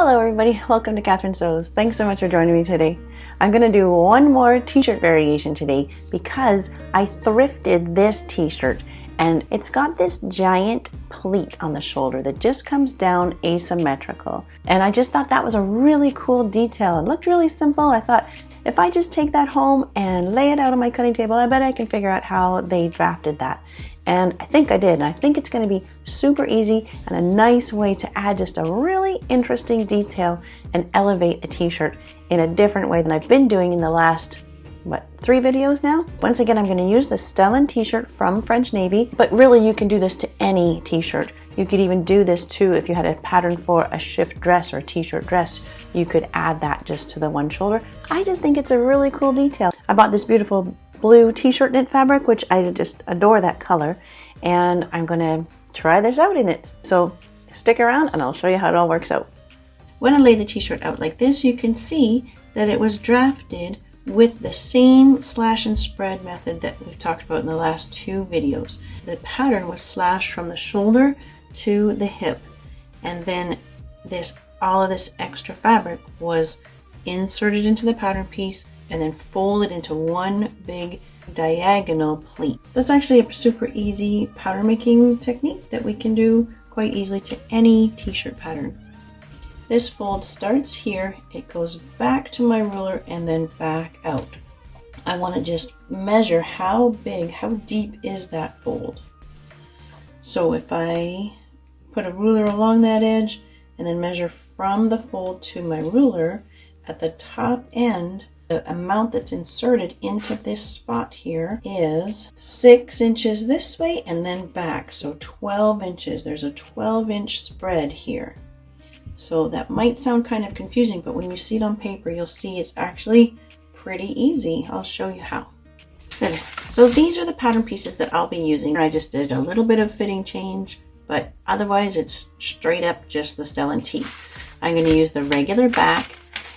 Hello everybody, welcome to Catherine Sews. Thanks so much for joining me today. I'm going to do one more t-shirt variation today because I thrifted this t-shirt and it's got this giant pleat on the shoulder that just comes down asymmetrical. And I just thought that was a really cool detail. It looked really simple. I thought if I just take that home and lay it out on my cutting table, I bet I can figure out how they drafted that. And I think I did, and I think it's going to be super easy and a nice way to add just a really interesting detail and elevate a t-shirt in a different way than I've been doing in the last, 3 videos now? Once again, I'm going to use the Stellan t-shirt from French Navy, but really you can do this to any t-shirt. You could even do this too if you had a pattern for a shift dress or a t-shirt dress. You could add that just to the one shoulder. I just think it's a really cool detail. I bought this beautiful blue t-shirt knit fabric, which I just adore that color, and I'm gonna try this out in it. So stick around and I'll show you how it all works out. When I lay the t-shirt out like this, you can see that it was drafted with the same slash and spread method that we've talked about in the last 2 videos. The pattern was slashed from the shoulder to the hip, and then all of this extra fabric was inserted into the pattern piece and then folded into one big diagonal pleat. That's actually a super easy pattern making technique that we can do quite easily to any t-shirt pattern. This fold starts here, it goes back to my ruler and then back out. I want to just measure how deep is that fold. So if I put a ruler along that edge and then measure from the fold to my ruler, at the top end, the amount that's inserted into this spot here is 6 inches this way and then back, so 12 inches. There's a 12-inch spread here. So that might sound kind of confusing, but when you see it on paper, you'll see it's actually pretty easy. I'll show you how. Okay. So these are the pattern pieces that I'll be using. I just did a little bit of fitting change, but otherwise it's straight up just the Stellan Tee. I'm going to use the regular back.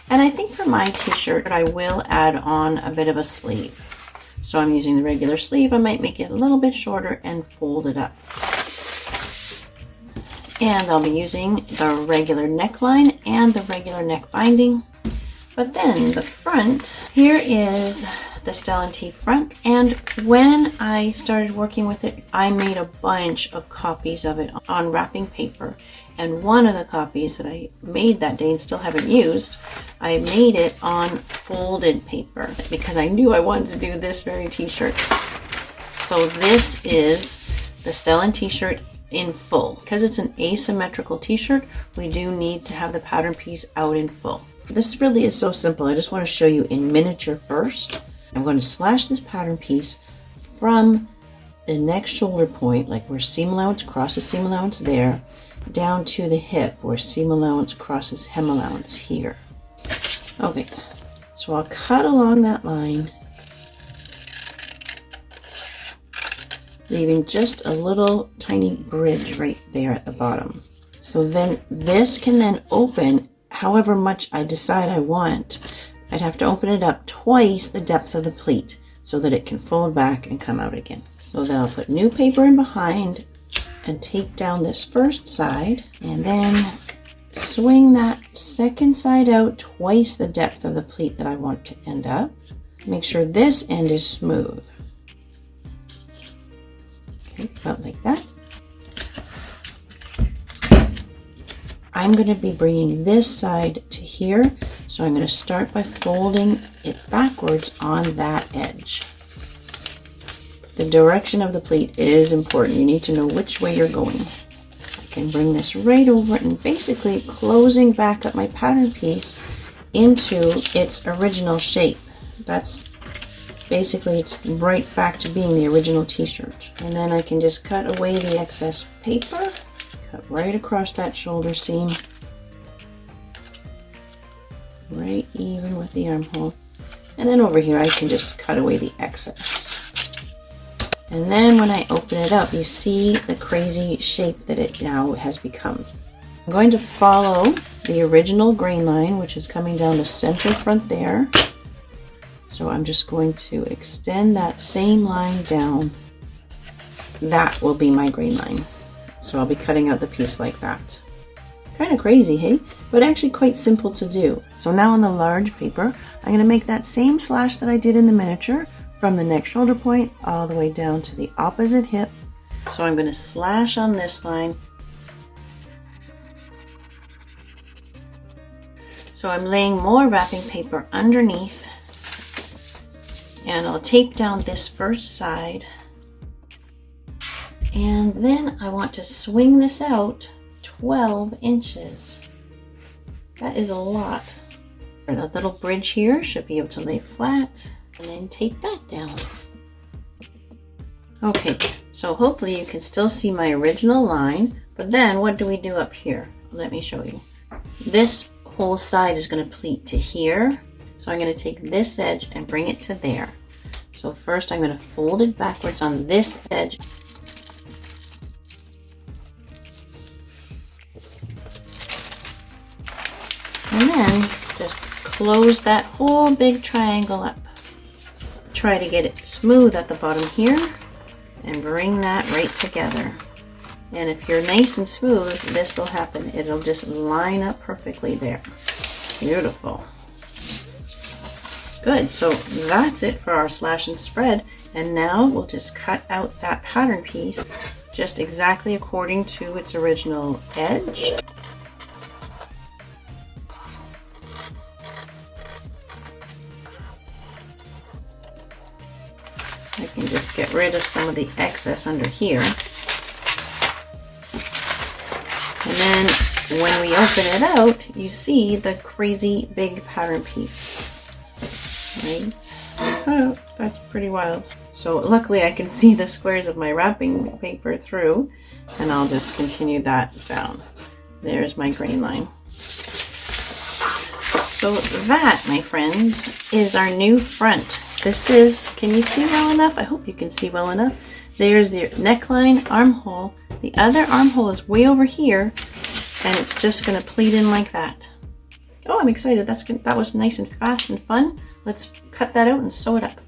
And I think for my t-shirt, I will add on a bit of a sleeve. So I'm using the regular sleeve. I might make it a little bit shorter and fold it up. And I'll be using the regular neckline and the regular neck binding. But then the front, here is the Stellan Tee front. And when I started working with it, I made a bunch of copies of it on wrapping paper. And one of the copies that I made that day and still haven't used, I made it on folded paper because I knew I wanted to do this very t-shirt. So this is the Stellan t-shirt in full. Because it's an asymmetrical t-shirt, we do need to have the pattern piece out in full. This really is so simple. I just want to show you in miniature first. I'm going to slash this pattern piece from the neck shoulder point, like where seam allowance crosses seam allowance there, down to the hip where seam allowance crosses hem allowance here. Okay, so I'll cut along that line, leaving just a little tiny bridge right there at the bottom. So then this can then open however much I decide I want. I'd have to open it up twice the depth of the pleat so that it can fold back and come out again. So then I'll put new paper in behind and tape down this first side and then swing that second side out twice the depth of the pleat that I want to end up. Make sure this end is smooth. Okay, about like that. I'm going to be bringing this side to here, so I'm going to start by folding it backwards on that edge. The direction of the pleat is important. You need to know which way you're going. I can bring this right over and basically closing back up my pattern piece into its original shape. That's basically, it's right back to being the original t-shirt. And then I can just cut away the excess paper, cut right across that shoulder seam, right even with the armhole. And then over here I can just cut away the excess. And then when I open it up, you see the crazy shape that it now has become. I'm going to follow the original grain line, which is coming down the center front there. So I'm just going to extend that same line down. That will be my grain line. So I'll be cutting out the piece like that. Kind of crazy, hey? But actually quite simple to do. So now on the large paper, I'm going to make that same slash that I did in the miniature from the neck shoulder point all the way down to the opposite hip. So I'm going to slash on this line. So I'm laying more wrapping paper underneath, and I'll tape down this first side. And then I want to swing this out 12 inches. That is a lot. For that little bridge here, should be able to lay flat and then tape that down. Okay, so hopefully you can still see my original line, but then what do we do up here? Let me show you. This whole side is going to pleat to here. So I'm going to take this edge and bring it to there. So first I'm going to fold it backwards on this edge. And then just close that whole big triangle up. Try to get it smooth at the bottom here and bring that right together. And if you're nice and smooth, this will happen. It'll just line up perfectly there. Beautiful. Good, so that's it for our slash and spread. And now we'll just cut out that pattern piece just exactly according to its original edge. I can just get rid of some of the excess under here. And then when we open it out, you see the crazy big pattern piece. Right? Oh, that's pretty wild. So luckily I can see the squares of my wrapping paper through, and I'll just continue that down. There's my grain line. So that, my friends, is our new front. This is, can you see well enough? I hope you can see well enough. There's the neckline armhole. The other armhole is way over here, and it's just going to pleat in like that. Oh, I'm excited. That was nice and fast and fun. Let's cut that out and sew it up.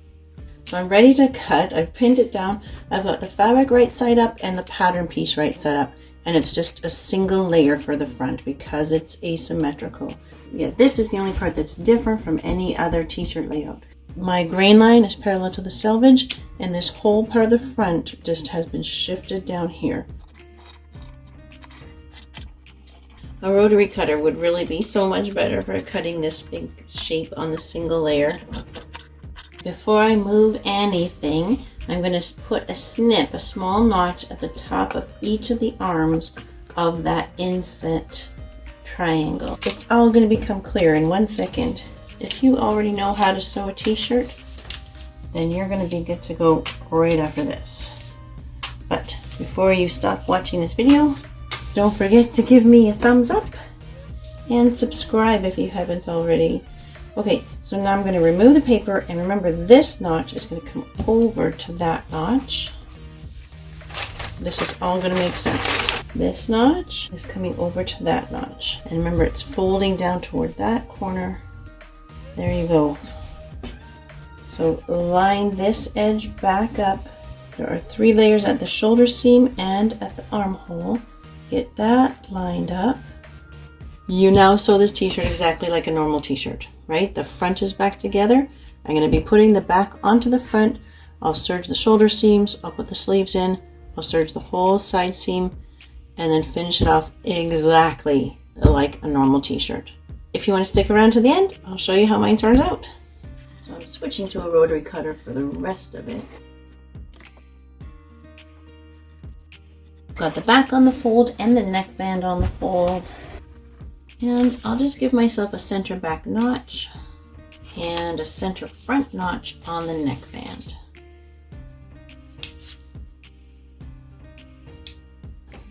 So I'm ready to cut. I've pinned it down. I've got the fabric right side up and the pattern piece right side up. And it's just a single layer for the front because it's asymmetrical. Yeah, this is the only part that's different from any other t-shirt layout. My grain line is parallel to the selvage, and this whole part of the front just has been shifted down here. A rotary cutter would really be so much better for cutting this big shape on the single layer. Before I move anything, I'm going to put a snip, a small notch at the top of each of the arms of that inset triangle. It's all going to become clear in 1 second. If you already know how to sew a t-shirt, then you're going to be good to go right after this. But before you stop watching this video, don't forget to give me a thumbs up and subscribe if you haven't already. Okay, so now I'm going to remove the paper, and remember this notch is going to come over to that notch. This is all going to make sense. This notch is coming over to that notch. And remember, it's folding down toward that corner. There you go. So line this edge back up. There are 3 layers at the shoulder seam and at the armhole. Get that lined up. You now sew this t-shirt exactly like a normal t-shirt, right? The front is back together. I'm going to be putting the back onto the front. I'll serge the shoulder seams. I'll put the sleeves in. I'll serge the whole side seam and then finish it off exactly like a normal t-shirt. If you want to stick around to the end, I'll show you how mine turns out. So I'm switching to a rotary cutter for the rest of it. Got the back on the fold and the neckband on the fold. And I'll just give myself a center back notch and a center front notch on the neckband.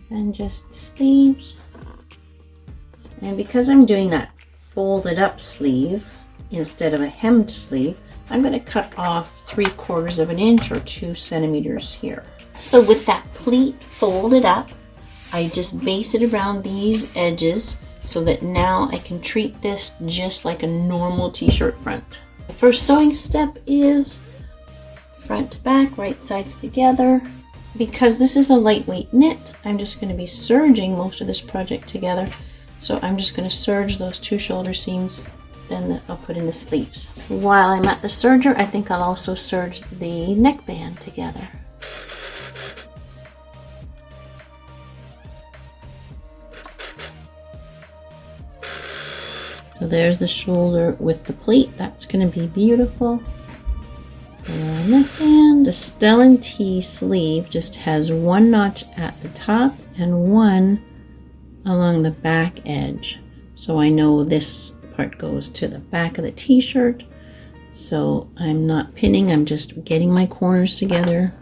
And just sleeves. And because I'm doing that folded up sleeve instead of a hemmed sleeve, I'm going to cut off 3/4 of an inch or 2 centimeters here. So with that pleat folded up, I just base it around these edges so that now I can treat this just like a normal t-shirt front. The first sewing step is front to back, right sides together. Because this is a lightweight knit, I'm just going to be serging most of this project together. So I'm just going to serge those 2 shoulder seams, then I'll put in the sleeves. While I'm at the serger, I think I'll also serge the neckband together. So there's the shoulder with the pleat. That's going to be beautiful. Neckband. The Stellan Tee sleeve just has 1 notch at the top and 1 along the back edge. So I know this part goes to the back of the t-shirt. So I'm not pinning, I'm just getting my corners together.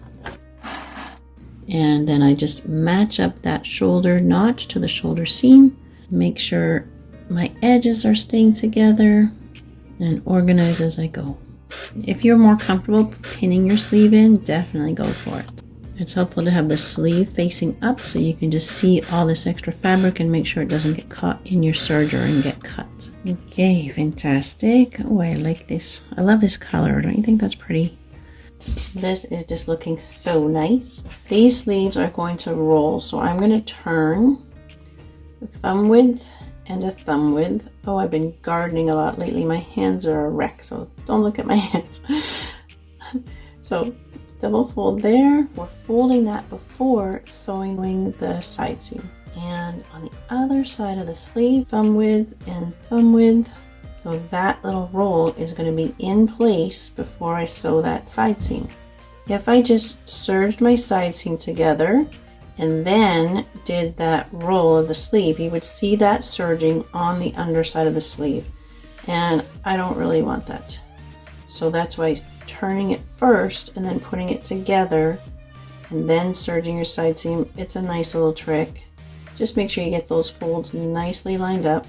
And then I just match up that shoulder notch to the shoulder seam. Make sure my edges are staying together and organize as I go. If you're more comfortable pinning your sleeve in, definitely go for it. It's helpful to have the sleeve facing up so you can just see all this extra fabric and make sure it doesn't get caught in your serger and get cut. Okay, fantastic. Oh, I like this. I love this color. Don't you think that's pretty? This is just looking so nice. These sleeves are going to roll, so I'm going to turn a thumb width and a thumb width. Oh, I've been gardening a lot lately. My hands are a wreck, so don't look at my hands. So double fold there. We're folding that before sewing the side seam. And on the other side of the sleeve, thumb width and thumb width. So that little roll is going to be in place before I sew that side seam. If I just serged my side seam together and then did that roll of the sleeve, you would see that serging on the underside of the sleeve. And I don't really want that. So that's why turning it first and then putting it together and then serging your side seam, it's a nice little trick. Just make sure you get those folds nicely lined up.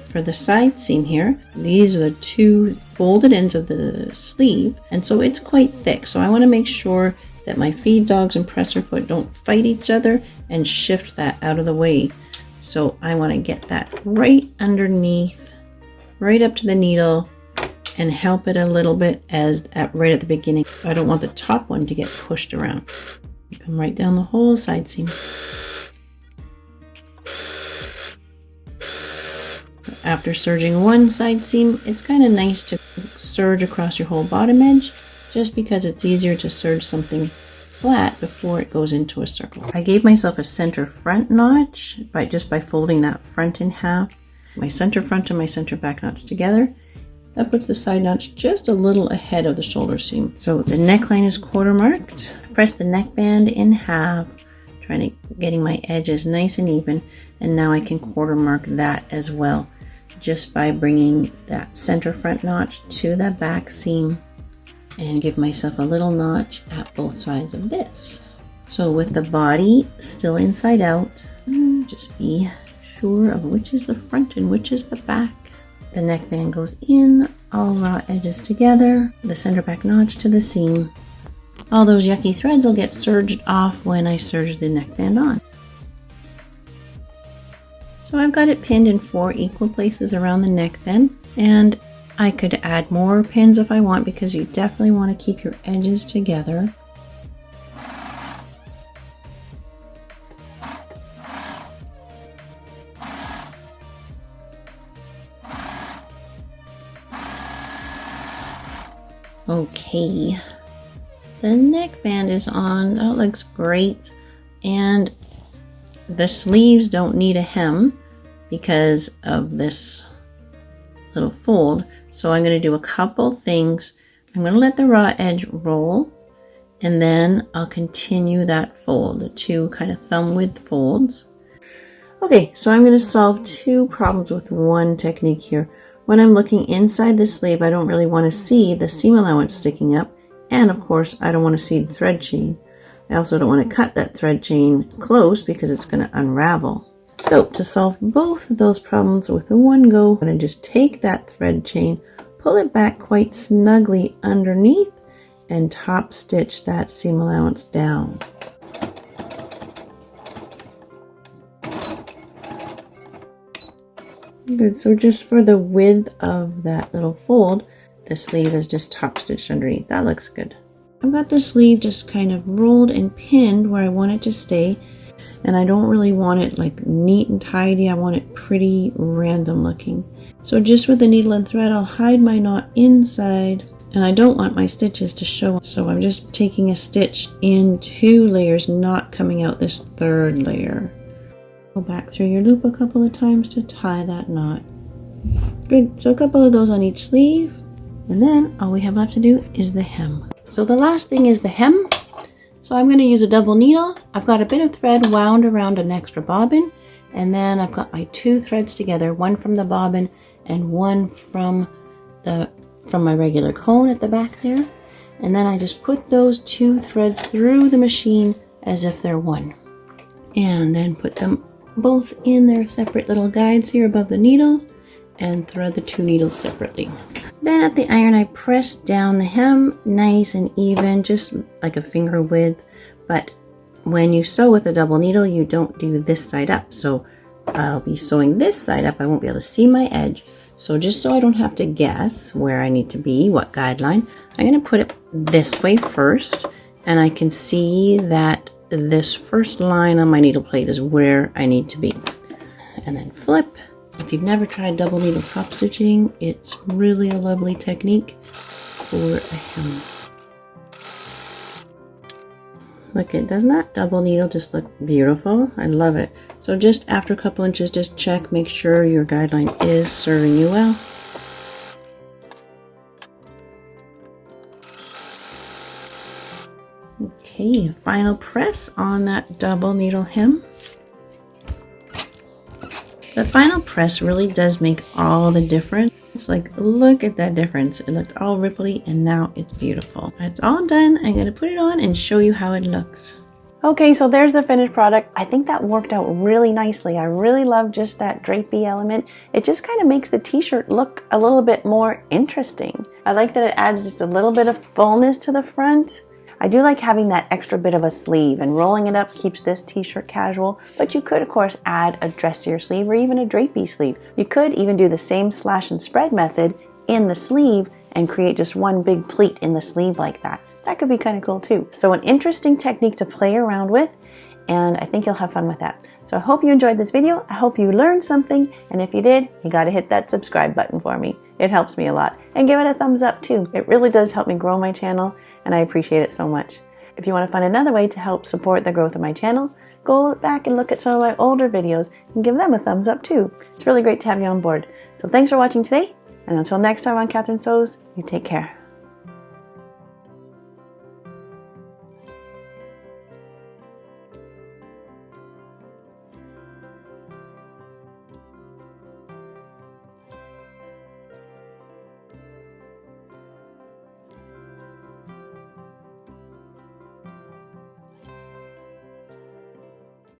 For the side seam here, these are the 2 folded ends of the sleeve, and so it's quite thick. So I want to make sure that my feed dogs and presser foot don't fight each other and shift that out of the way. So I want to get that right underneath, right up to the needle, and help it a little bit right at the beginning. I don't want the top one to get pushed around. Come right down the whole side seam. After serging one side seam, it's kind of nice to serge across your whole bottom edge, just because it's easier to serge something flat before it goes into a circle. I gave myself a center front notch just by folding that front in half. My center front and my center back notch together. That puts the side notch just a little ahead of the shoulder seam. So the neckline is quarter marked. Press the neckband in half, getting my edges nice and even, and now I can quarter mark that as well, just by bringing that center front notch to that back seam and give myself a little notch at both sides of this. So with the body still inside out, just be sure of which is the front and which is the back. The neckband goes in, all raw edges together, the center back notch to the seam. All those yucky threads will get serged off when I serge the neckband on. So I've got it pinned in 4 equal places around the neck then, and I could add more pins if I want, because you definitely want to keep your edges together. Okay, the neckband is on. That looks great, and the sleeves don't need a hem because of this little fold. So I'm going to do a couple things. I'm going to let the raw edge roll, and then I'll continue that fold, the 2 kind of thumb width folds. Okay, so I'm going to solve 2 problems with one technique here. When I'm looking inside the sleeve, I don't really want to see the seam allowance sticking up, and of course I don't want to see the thread chain. I also don't want to cut that thread chain close because it's going to unravel. So to solve both of those problems with one go, I'm going to just take that thread chain, pull it back quite snugly underneath, and top stitch that seam allowance down. Good, so just for the width of that little fold, the sleeve is just top stitched underneath. That looks good. I've got the sleeve just kind of rolled and pinned where I want it to stay. And I don't really want it like neat and tidy. I want it pretty random looking. So just with the needle and thread, I'll hide my knot inside. And I don't want my stitches to show. So I'm just taking a stitch in 2 layers, not coming out this 3rd layer. Go back through your loop a couple of times to tie that knot. Good, so a couple of those on each sleeve. And then all we have left to do is the hem. So the last thing is the hem. So I'm going to use a double needle. I've got a bit of thread wound around an extra bobbin, and then I've got my 2 threads together, one from the bobbin and one from my regular cone at the back there. And then I just put those 2 threads through the machine as if they're one. And then put them both in their separate little guides here above the needles and thread the 2 needles separately. Then at the iron I press down the hem nice and even, just like a finger width. But when you sew with a double needle, you don't do this side up. So I'll be sewing this side up. I won't be able to see my edge. So just so I don't have to guess where I need to be, what guideline, I'm going to put it this way first. And I can see that this first line on my needle plate is where I need to be. And then flip. If you've never tried double needle top stitching, it's really a lovely technique for a hem. Look, doesn't that double needle just look beautiful? I love it. So just after a couple inches, just check, make sure your guideline is serving you well. Okay, final press on that double needle hem. The final press really does make all the difference. It's like, look at that difference. It looked all ripply and now it's beautiful. It's all done. I'm going to put it on and show you how it looks. Okay, so there's the finished product. I think that worked out really nicely. I really love just that drapey element. It just kind of makes the t-shirt look a little bit more interesting. I like that it adds just a little bit of fullness to the front. I do like having that extra bit of a sleeve, and rolling it up keeps this t-shirt casual, but you could of course add a dressier sleeve or even a drapey sleeve. You could even do the same slash and spread method in the sleeve and create just one big pleat in the sleeve like that. That could be kind of cool too. So an interesting technique to play around with, and I think you'll have fun with that. So I hope you enjoyed this video. I hope you learned something, and if you did, you gotta hit that subscribe button for me. It helps me a lot. And give it a thumbs up too. It really does help me grow my channel, and I appreciate it so much. If you want to find another way to help support the growth of my channel, go back and look at some of my older videos and give them a thumbs up too. It's really great to have you on board. So thanks for watching today, and until next time on Catherine Sews, you take care.